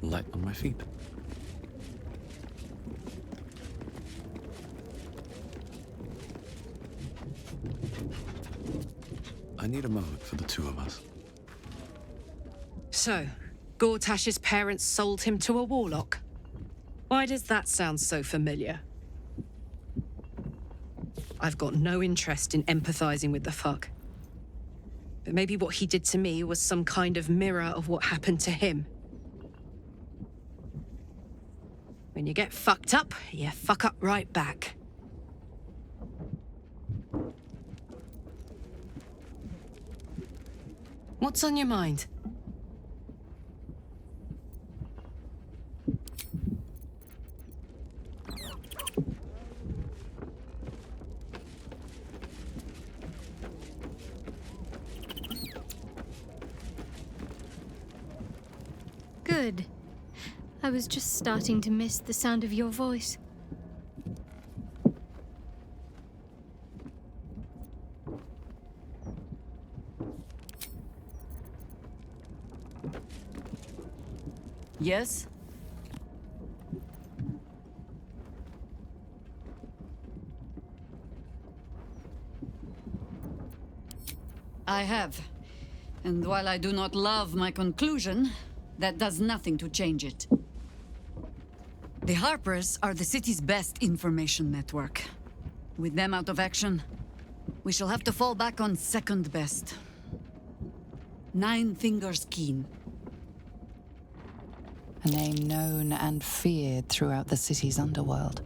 light on my feet. I need a moment for the two of us. So, Gortash's parents sold him to a warlock. Why does that sound so familiar? I've got no interest in empathizing with the fuck. But maybe what he did to me was some kind of mirror of what happened to him. When you get fucked up, you fuck up right back. What's on your mind? Good. I was just starting to miss the sound of your voice. Yes? I have. And while I do not love my conclusion, that does nothing to change it. The Harpers are the city's best information network. With them out of action, we shall have to fall back on second best. Nine Fingers Keen. A name known and feared throughout the city's underworld.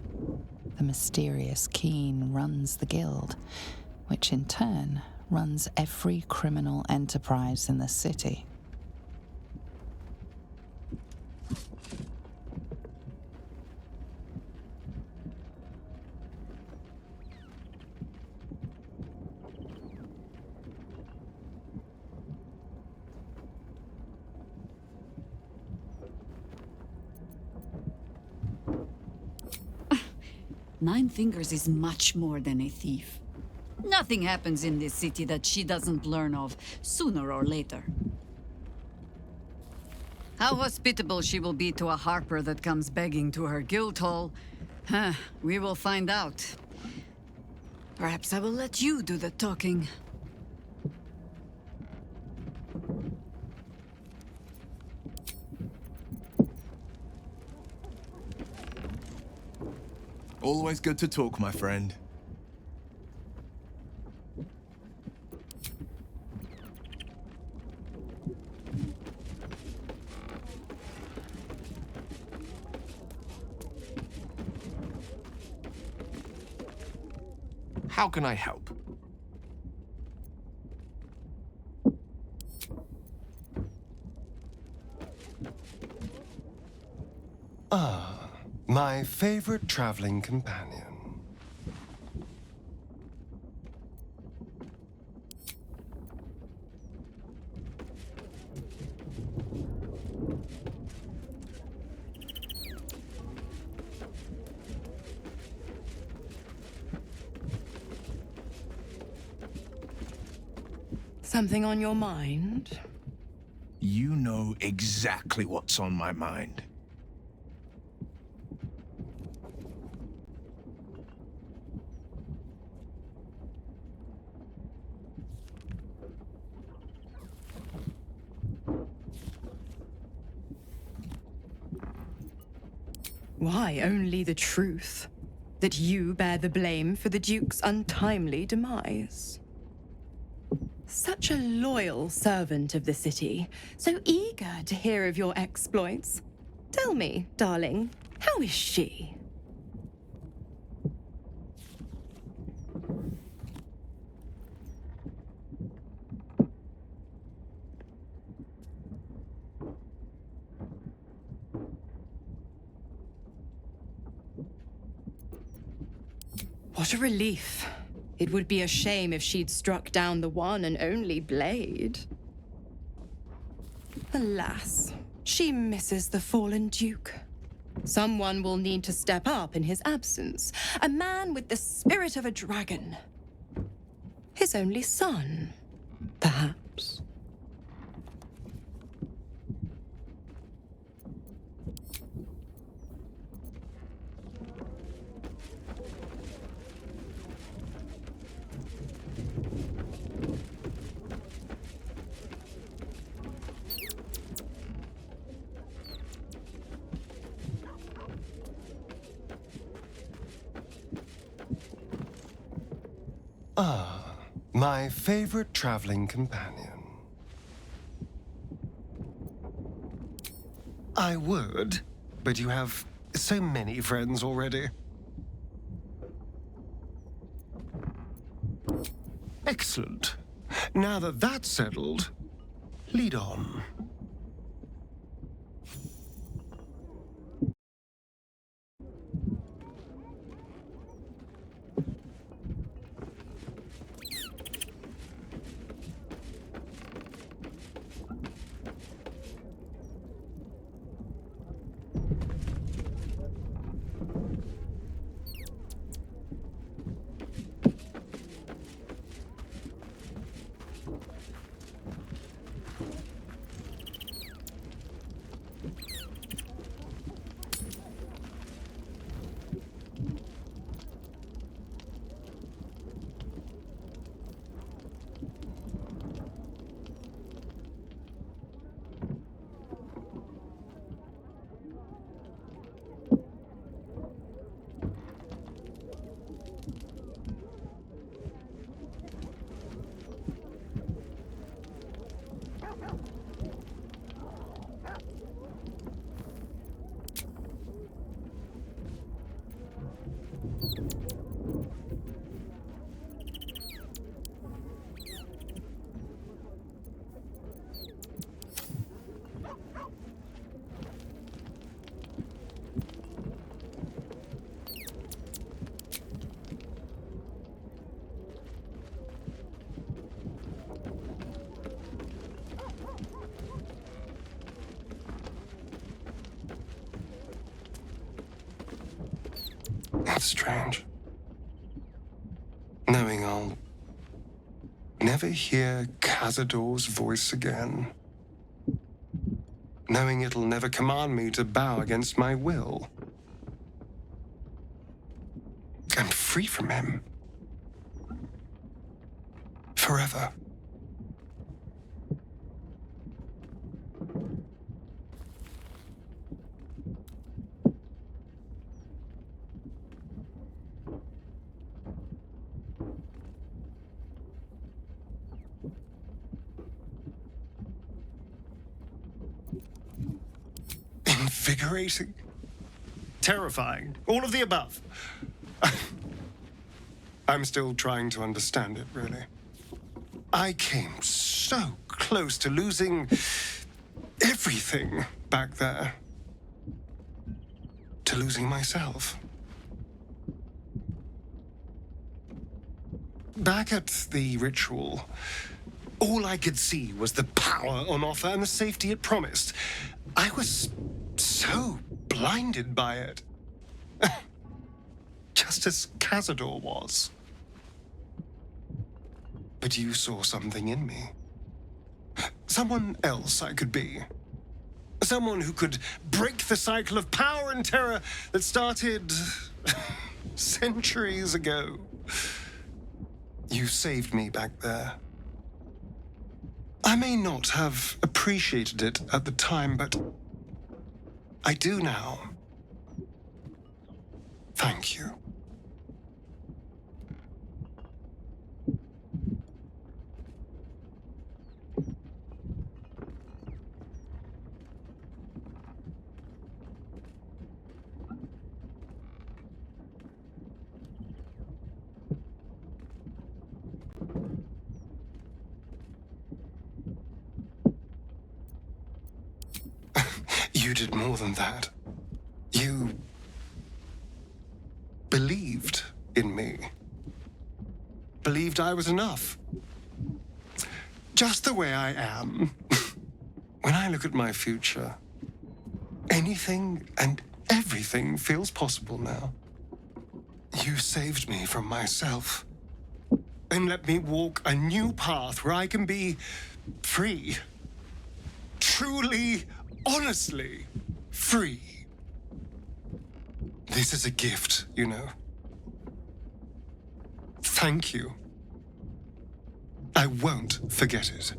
The mysterious Keen runs the guild, which in turn runs every criminal enterprise in the city. Nine Fingers is much more than a thief. Nothing happens in this city that she doesn't learn of, sooner or later. How hospitable she will be to a Harper that comes begging to her guild hall, we will find out. Perhaps I will let you do the talking. Always good to talk, my friend. How can I help? My favorite traveling companion. Something on your mind? You know exactly what's on my mind. Why only the truth? That you bear the blame for the Duke's untimely demise? Such a loyal servant of the city, so eager to hear of your exploits. Tell me, darling, how is she? What a relief. It would be a shame if she'd struck down the one and only blade. Alas, she misses the fallen Duke. Someone will need to step up in his absence. A man with the spirit of a dragon. His only son, perhaps. Ah, my favorite traveling companion. I would, but you have so many friends already. Excellent. Now that that's settled, lead on. That's strange. Knowing I'll never hear Cazador's voice again. Knowing it'll never command me to bow against my will. I'm free from him. Forever. Invigorating, terrifying, all of the above. I'm still trying to understand it, really. I came so close to losing everything back there. To losing myself. Back at the ritual, all I could see was the power on offer and the safety it promised. I was so blinded by it. Just as Cazador was. But you saw something in me. Someone else I could be. Someone who could break the cycle of power and terror that started centuries ago. You saved me back there. I may not have appreciated it at the time, but I do now. Thank you. You did more than that. You believed in me. Believed I was enough. Just the way I am. When I look at my future, anything and everything feels possible now. You saved me from myself. And let me walk a new path where I can be free. Truly, honestly free. This is a gift, you know. Thank you. I won't forget it.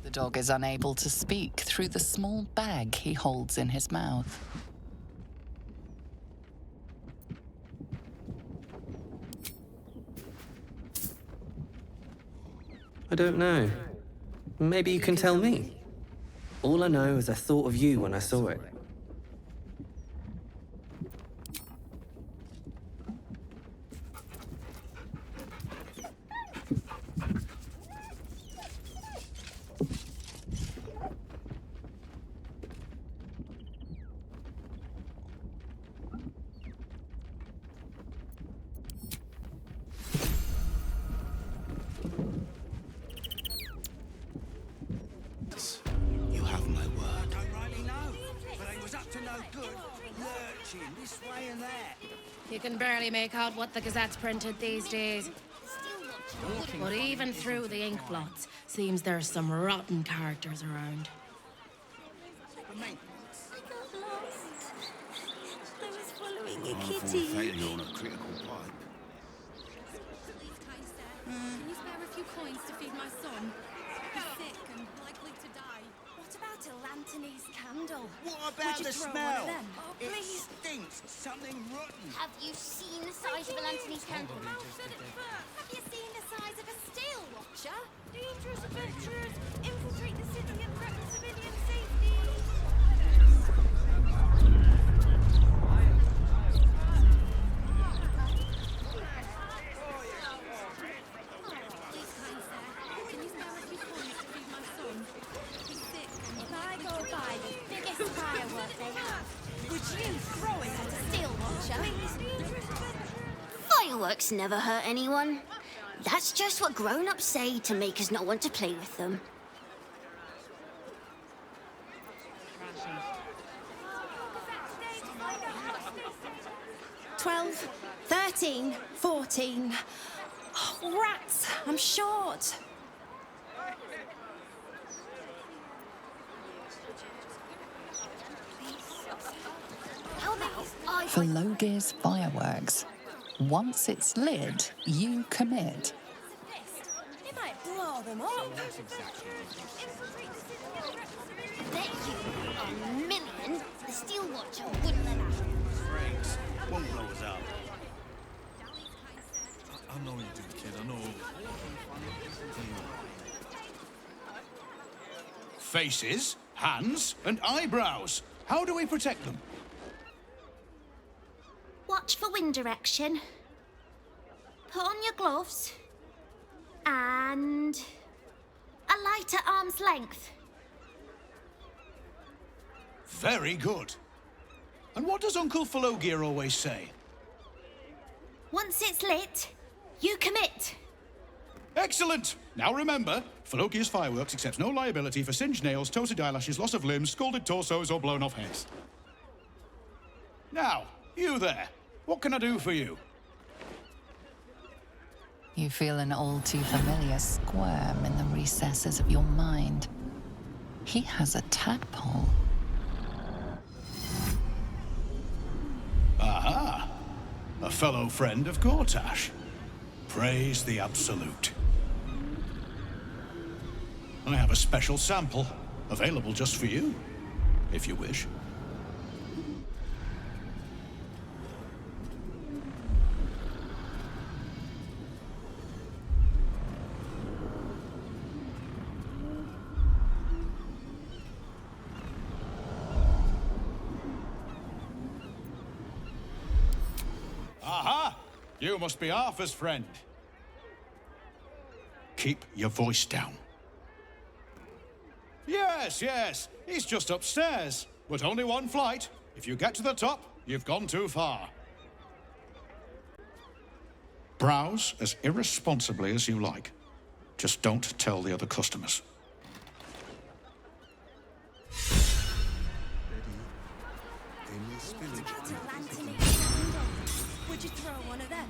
The dog is unable to speak through the small bag he holds in his mouth. I don't know. Maybe you can tell me. All I know is I thought of you when I saw it. You have my word. You can barely make out what the Gazette's printed these days. But even through the ink blots, seems there's some rotten characters around. I was following a kitty. Failure on a critical pipe. Can you spare a few coins to feed my son? He's sick and likely to die. What about a lanternese candle? What about Would you the throw smell? one of them? Oh, It please. stinks. Something rotten. Have you seen the size of a lanternese candle? Have you seen the size of a steel watcher? Dangerous adventurers infiltrate the city and threaten civilian safety. Please, kind sir, can you spare a few coins to feed my son? He's sick and If I go by the biggest firework they have, would you throw it at a steel watcher? Fireworks never hurt anyone. That's just what grown-ups say to make us not want to play with them. 12, 13, 14. Oh, rats, I'm short. How about Felogyr's fireworks. Once it's lit, you commit. It might blow them up. bet you a million the Steel Watcher wouldn't let happen? Thanks. Won't blow us up. I know you do, kid. I know. Faces, hands, and eyebrows. How do we protect them? Watch for wind direction. Put on your gloves. And a light at arm's length. Very good. And what does Uncle Felogyr always say? Once it's lit, you commit. Excellent! Now remember, Felogyr's fireworks accepts no liability for singed nails, toasted eyelashes, loss of limbs, scalded torsos, or blown off heads. Now, you there. What can I do for you? You feel an all too familiar squirm in the recesses of your mind. He has a tadpole. Aha! A fellow friend of Gortash. Praise the Absolute. I have a special sample, available just for you, if you wish. Aha! You must be Arthur's friend. Keep your voice down. Yes, yes, he's just upstairs. But only one flight. If you get to the top, you've gone too far. Browse as irresponsibly as you like. Just don't tell the other customers. Would you throw one of them?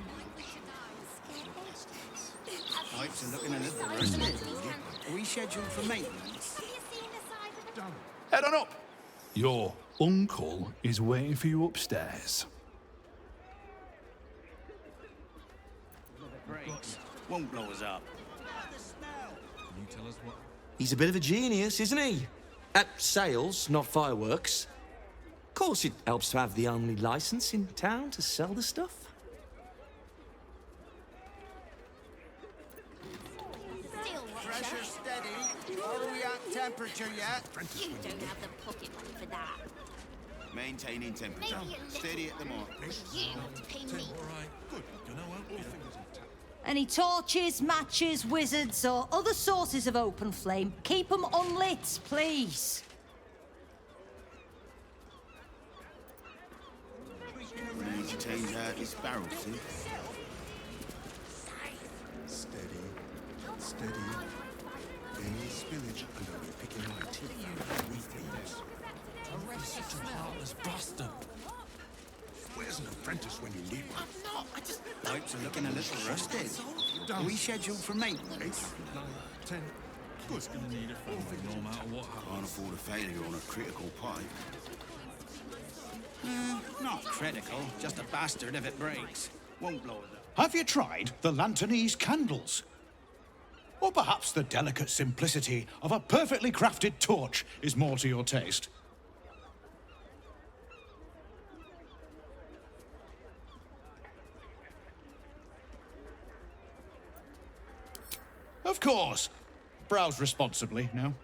Pipes are looking a little rusty. Are we scheduled for maintenance? Head on up. Your uncle is waiting for you upstairs. Brakes won't blow us up. Can you tell us what He's a bit of a genius, isn't he? At sales, not fireworks. Of course, it helps to have the only license in town to sell the stuff. Pressure steady. Are we at temperature yet? You don't have the pocket money for that. Maintaining temperature. Maybe a little Steady at the mark. You have to pay me. Good. You know what? Any torches, matches, wizards, or other sources of open flame, keep them unlit, please. We need to change out this barrel, see? Steady. Steady. Any spillage, and I'll be picking my teeth. Weaklings. Such a heartless bastard. Where's an apprentice when you need one? Pipes are looking a little rusted. Are we scheduled for maintenance? 8, 9, 10. Good. Gonna need a phone no matter what happens. Can't afford a failure on a critical pipe. Not critical, just a bastard if it breaks. Won't blow it up. Have you tried the Lanternese candles? Or perhaps the delicate simplicity of a perfectly crafted torch is more to your taste? Of course. Browse responsibly now.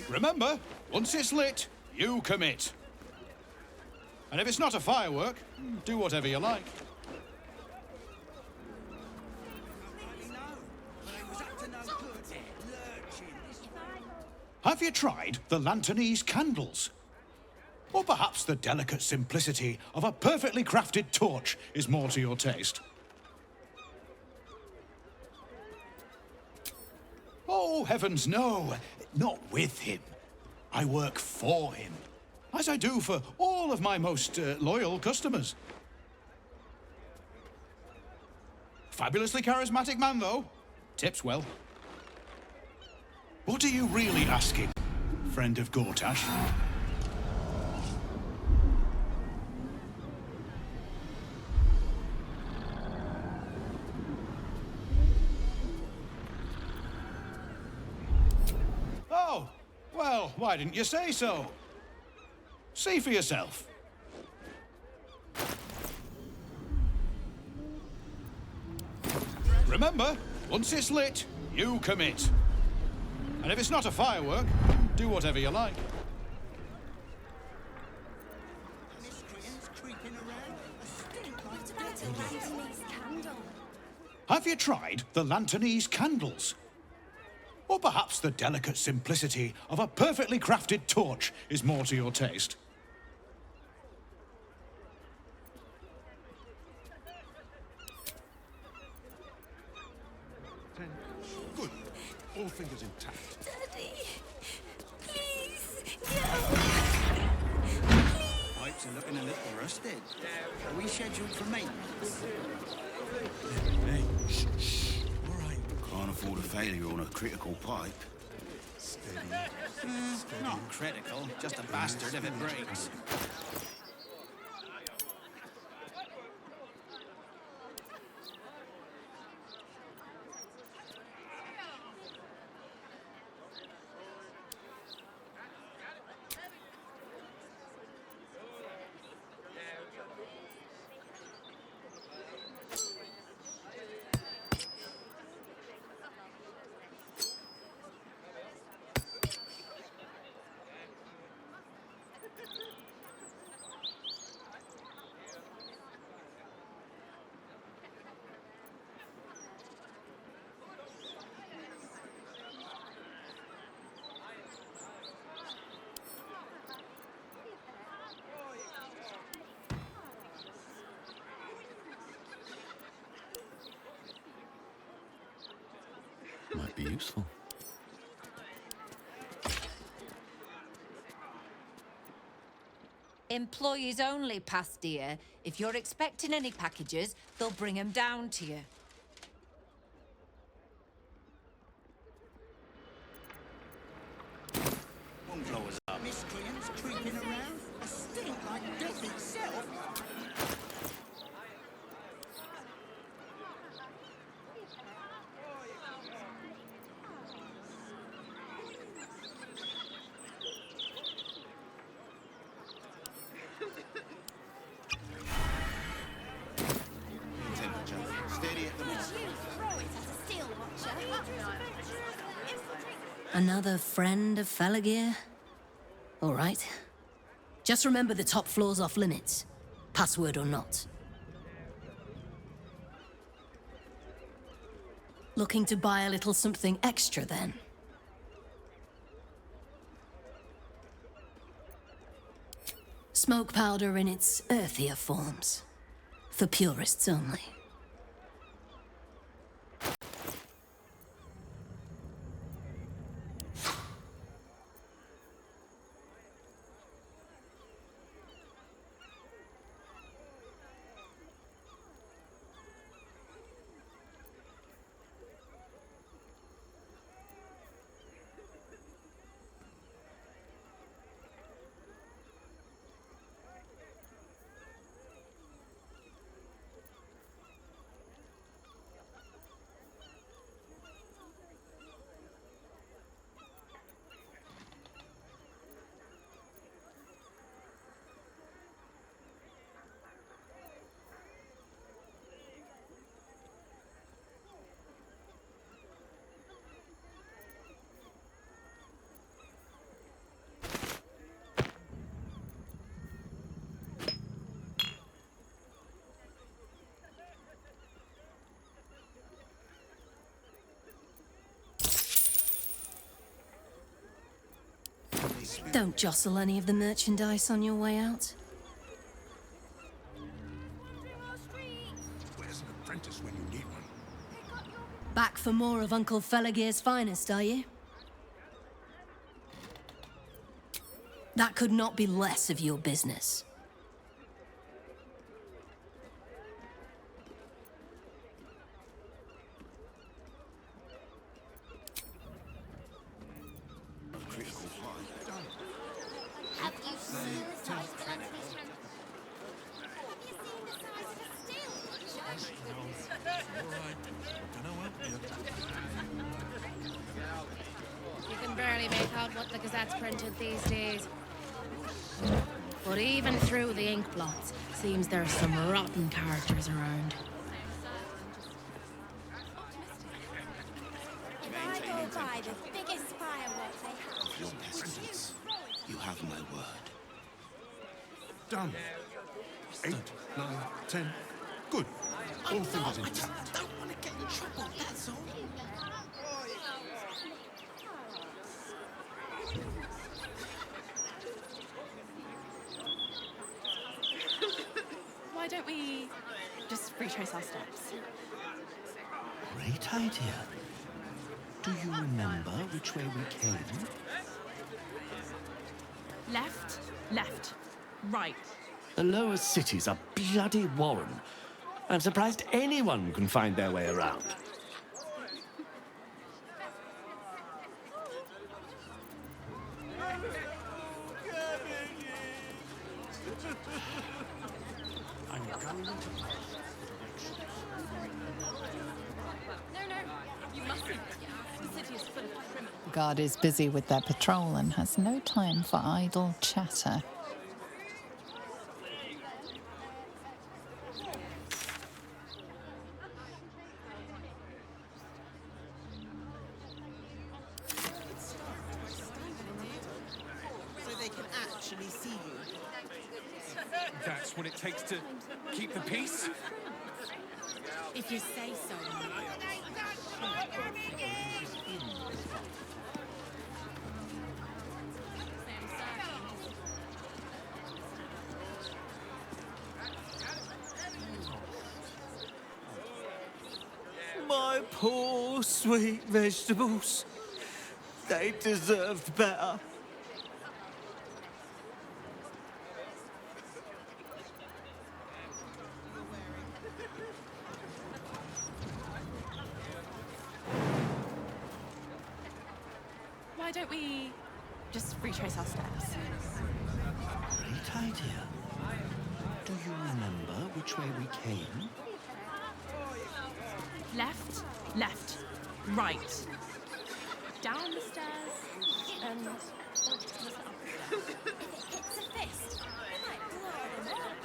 Remember, once it's lit, you commit. And if it's not a firework, do whatever you like. Have you tried the Lanternese candles? Or perhaps the delicate simplicity of a perfectly crafted torch is more to your taste? Oh, heavens, no. Not with him. I work for him, as I do for all of my most loyal customers. Fabulously charismatic man, though. Tips well. What are you really asking, friend of Gortash? Oh, well, why didn't you say so? See for yourself. Remember, once it's lit, you commit. And if it's not a firework, do whatever you like. Have you tried the Lanternese candles? Or perhaps the delicate simplicity of a perfectly crafted torch is more to your taste? Good. All fingers intact. Daddy, please, no. Pipes are looking a little rusted. Are we scheduled for maintenance? Hey, shh. All right. Can't afford a failure on a critical pipe. Steady. Not critical, just a bastard if it breaks. be useful. Employees only, Pastia. If you're expecting any packages, they'll bring them down to you. Won't blow us up. Miscreants creeping around. A stink like death itself. Steady at the mark. Another friend of Felogyr? All right. Just remember the top floor's off limits. Password or not. Looking to buy a little something extra, then? Smoke powder in its earthier forms. For purists only. Don't jostle any of the merchandise on your way out. Where's an apprentice when you need one? Back for more of Uncle Felogyr's finest, are you? That could not be less of your business. Critical harm. Done. Have you seen the size of the You can barely make out what the Gazette's printed these days. But even through the ink blots, seems there's some rotten characters around. If I go by the biggest firework they have, Your pestilence. You have my word. Done. 8, 9, 10. Good. All fingers intact. I don't want to get in trouble, that's all. Why don't we just retrace our steps? Great idea. Do you remember which way we came? Left, left, right. The lower city's a bloody warren. I'm surprised anyone can find their way around. I'm going to You mustn't. The city is full of criminals. The guard is busy with their patrol and has no time for idle chatter. So they can actually see you. That's what it takes to keep the peace? If you say so. My poor Those sweet vegetables. They deserved better. Why don't we just retrace our steps? Great idea. Do you remember which way we came? Left, left, right. Down the stairs, and up the stairs. It's a fist. It might blow them up.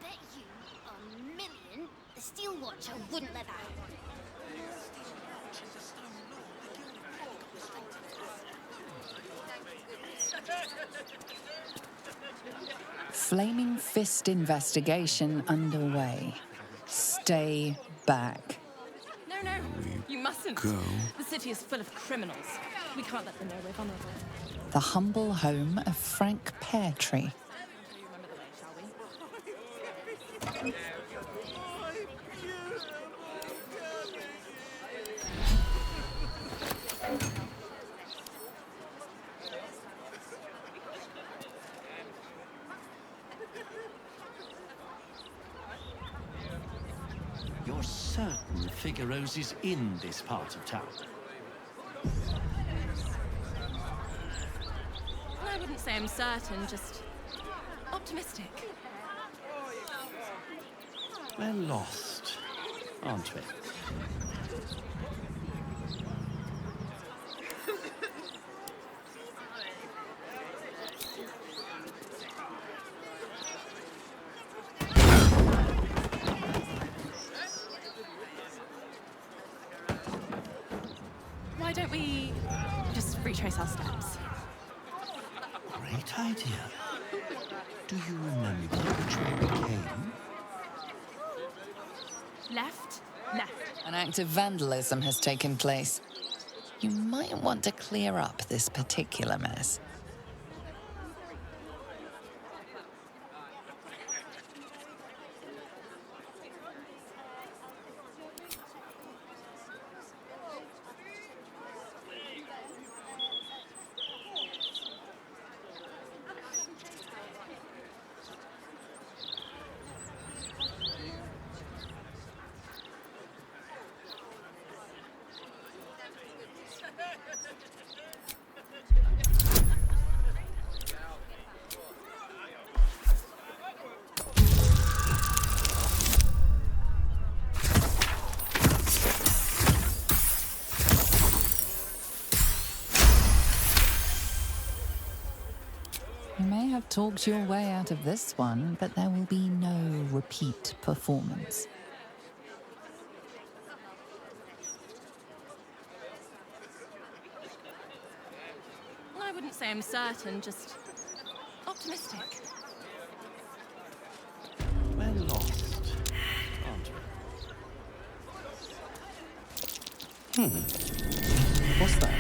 Bet you $1,000,000 the Steel Watcher wouldn't let that happen. Flaming Fist investigation underway. Stay back. No, no, you mustn't. The city is full of criminals. We can't let them know we're vulnerable. The humble home of Frank Peartree. Remember the way, shall we? You're certain Figueroa's is in this part of town? I wouldn't say I'm certain, just optimistic. We're lost, aren't we? Why don't we just retrace our steps? Great idea. Do you remember which way we came? Left, left. An act of vandalism has taken place. You might want to clear up this particular mess. You may have talked your way out of this one, but there will be no repeat performance. I wouldn't say I'm certain, just optimistic. We're lost, aren't we? What's that?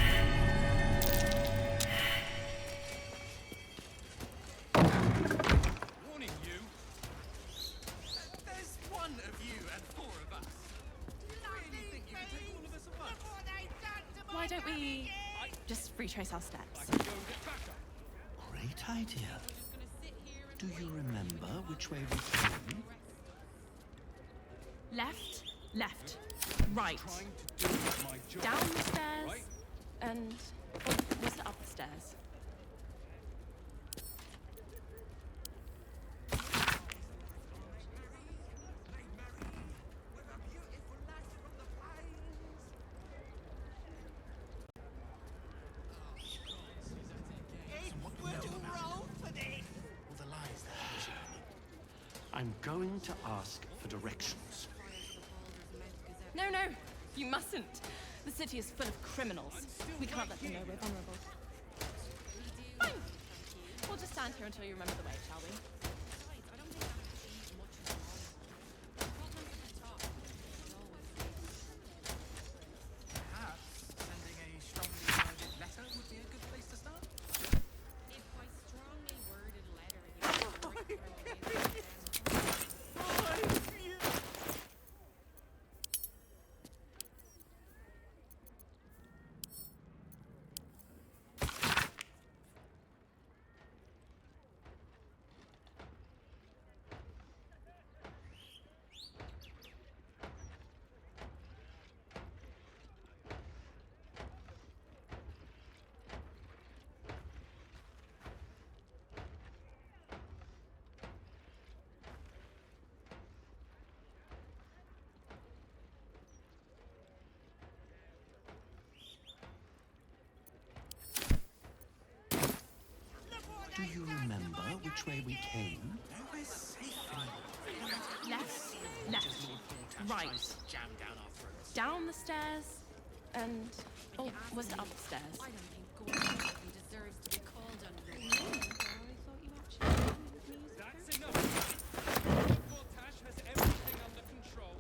Warning you. There's one of you and four of us. Do you really think you can take all of us at once? Why don't we just retrace our steps? Great idea. Do you remember which way we came? Left, left, right. Down the stairs, and was it up the stairs? I'm going to ask for directions. No, no, you mustn't. The city is full of criminals. We can't let them know we're vulnerable. Fine. We'll just stand here until you remember the way, shall we? Perhaps sending a strongly worded letter would be a good place to start. If by strongly worded letter you which way we came? Nowhere's safe anymore. Left, left, right. Jam down our throats. Down the stairs, and oh, was it upstairs? I don't think Gordon deserves to be called ungrateful. I thought you actually knew music. That's enough. Voltash has everything under control.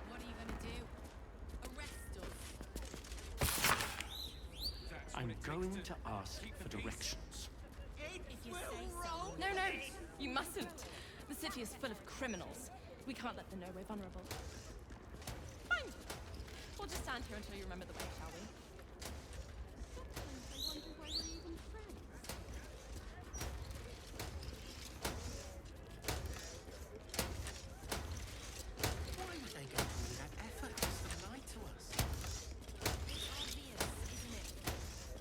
What are you gonna do? Arrest us? I'm going to ask for directions. If you say so. No, no, you mustn't. The city is full of criminals. We can't let them know we're vulnerable. Fine. We'll just stand here until you remember the way, shall we? Sometimes I wonder why we're even friends. Why would they go to all that effort just to lie to us? It's obvious, isn't it?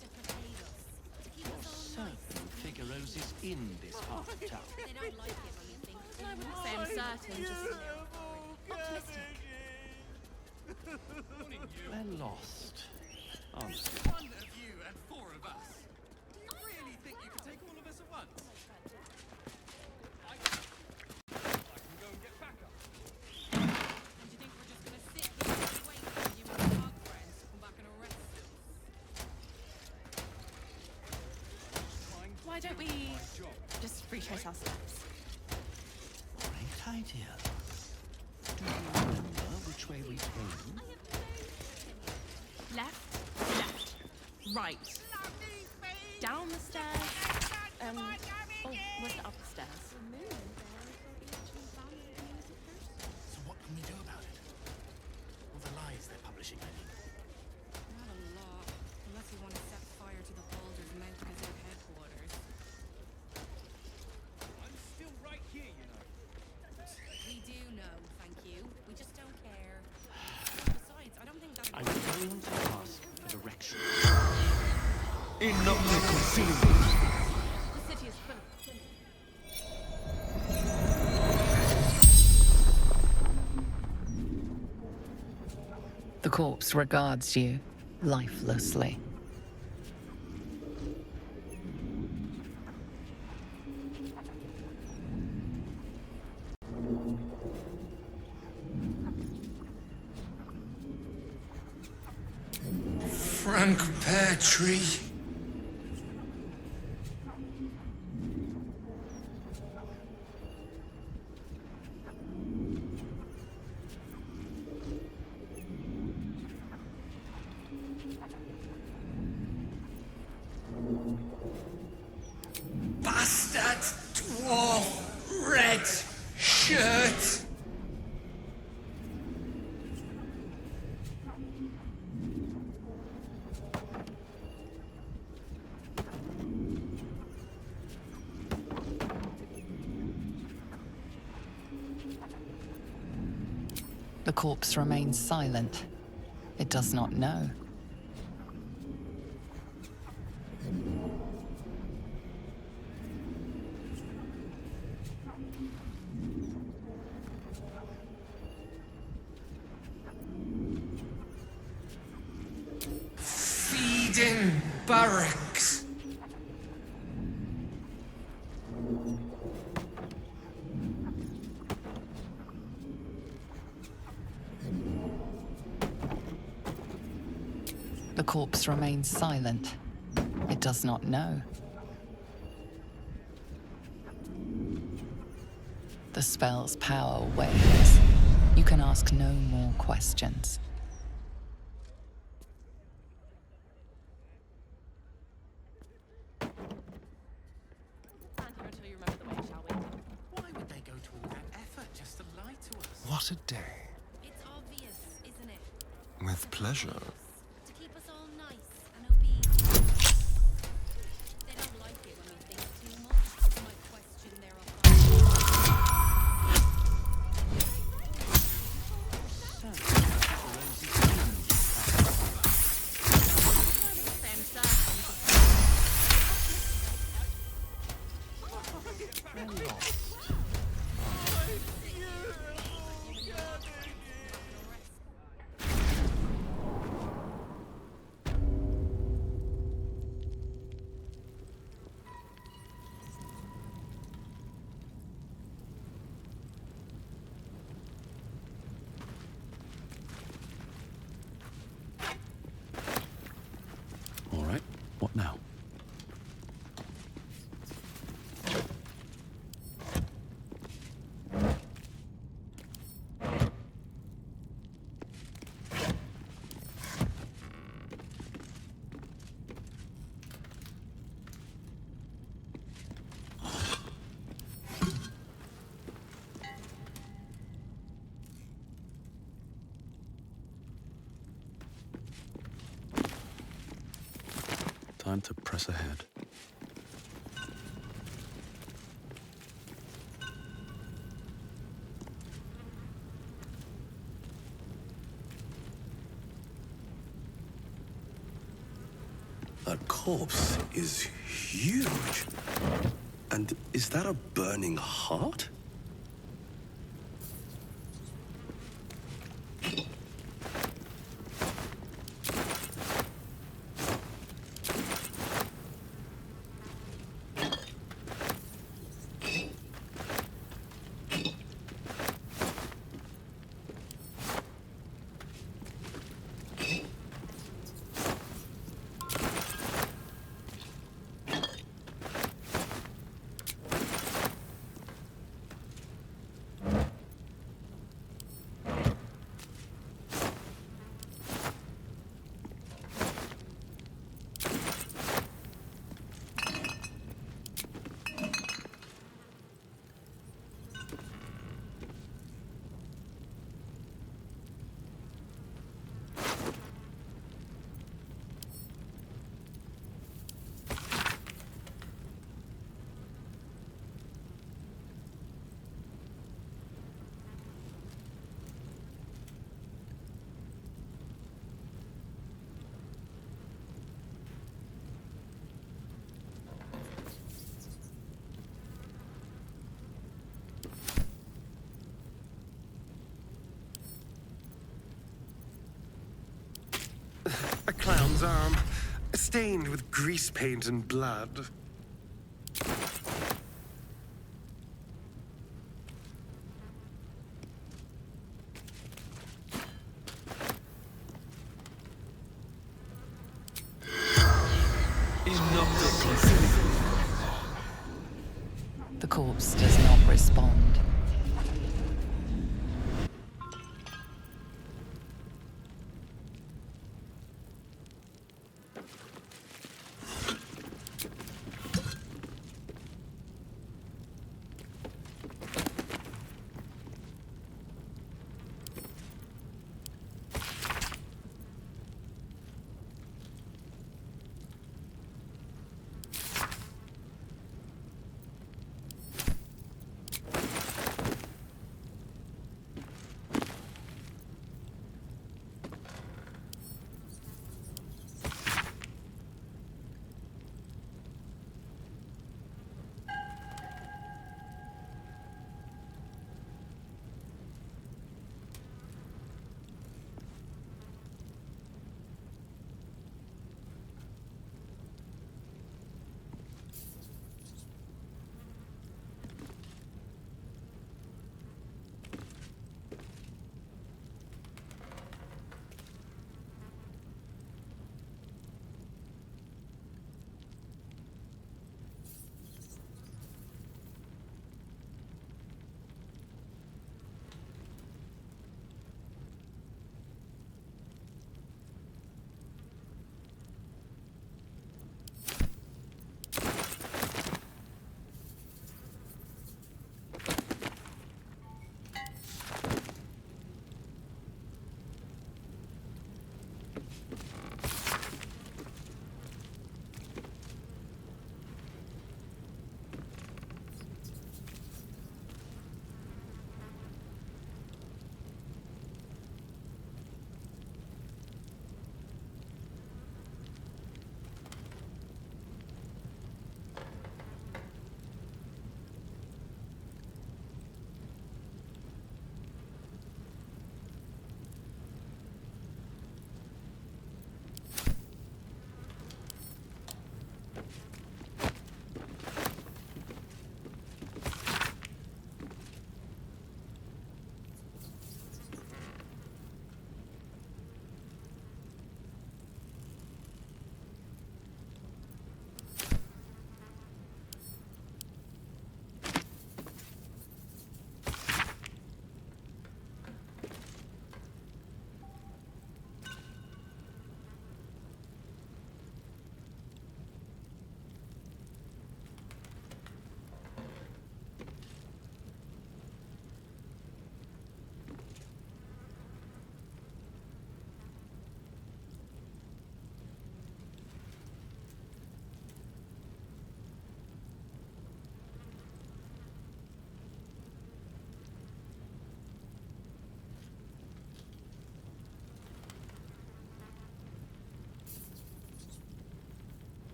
To placate us. To keep us all nice. Certain Figaro's in this part of town. They don't like it when you think too I wouldn't much. say I'm certain, just optimistic. They're lost, aren't they? One of you and four of us. Do you really think you can take all of us at once? I can go and get backup. And do you think we're just gonna sit here and wait for you and your dog friends to come back and arrest us? Why don't we just retrace our steps? Great idea. Do you remember which way we came? Left, left, right. Down the stairs, oh, was it upstairs? So what can we do about it? All the lies they're publishing, I mean. Not a lot. Unless you want to set fire to the Baldur's Mount Gazette headquarters. I'm still right here, you know. We do know, thank you. We just don't care. Besides, I don't think that. I'm going to ask for directions. Enough The city is full of criminals. The corpse regards you lifelessly. Frank Peartree. Bastard dwarf red shirt. The corpse remains silent. It does not know. Feeding barracks. The corpse remains silent. It does not know. The spell's power wanes. You can ask no more questions. Stand here until you remember the way, shall we? Why would they go to all that effort just to lie to us? What a day. It's obvious, isn't it? With pleasure. To keep us all nice and obedient. They don't like it when we think too much. They might question their Now. Time to press ahead. That corpse is huge. And is that a burning heart? A clown's arm, stained with grease paint and blood. He's knocked up. The corpse does not respond.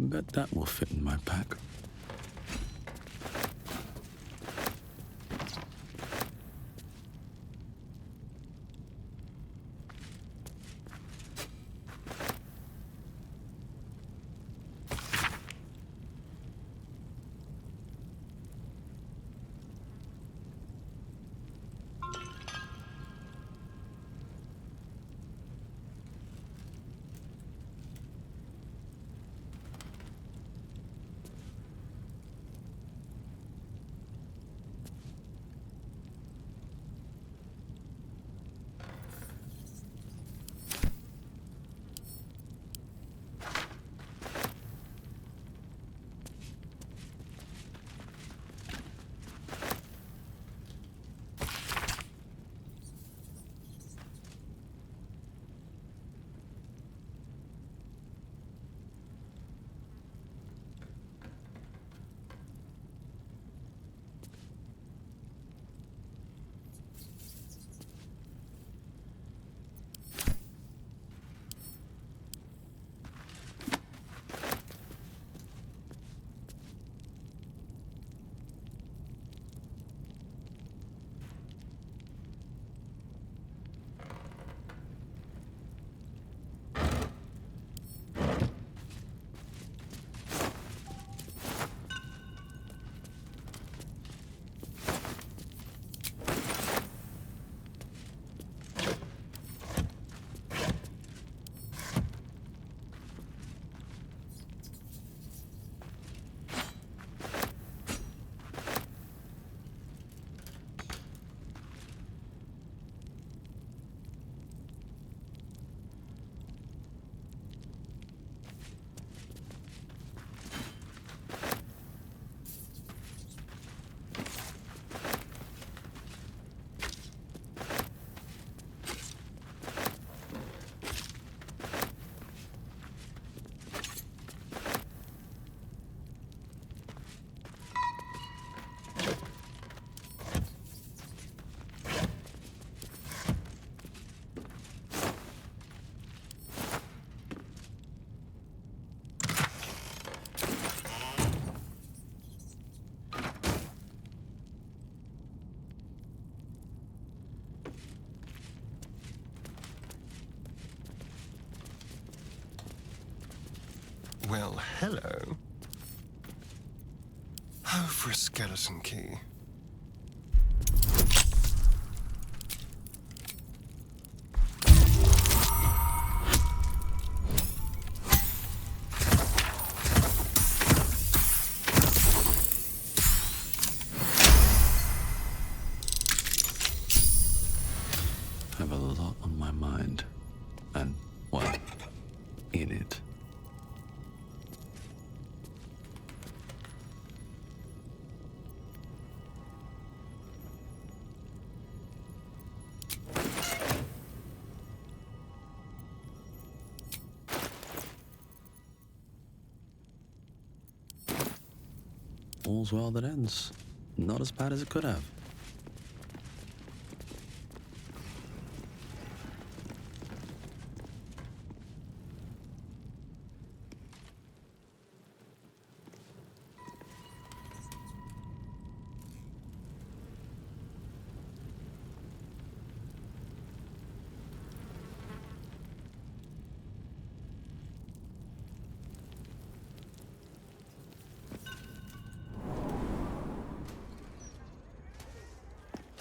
Bet that will fit in my pack. Well, hello. Oh, for a skeleton key. I have a lot on my mind. And, well, in it. All's well that ends. Not as bad as it could have.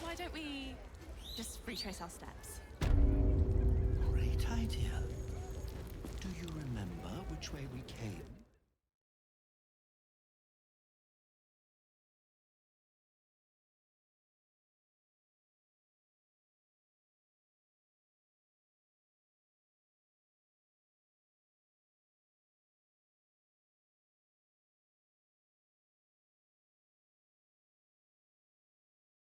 Why don't we just retrace our steps? Great idea. Do you remember which way we came?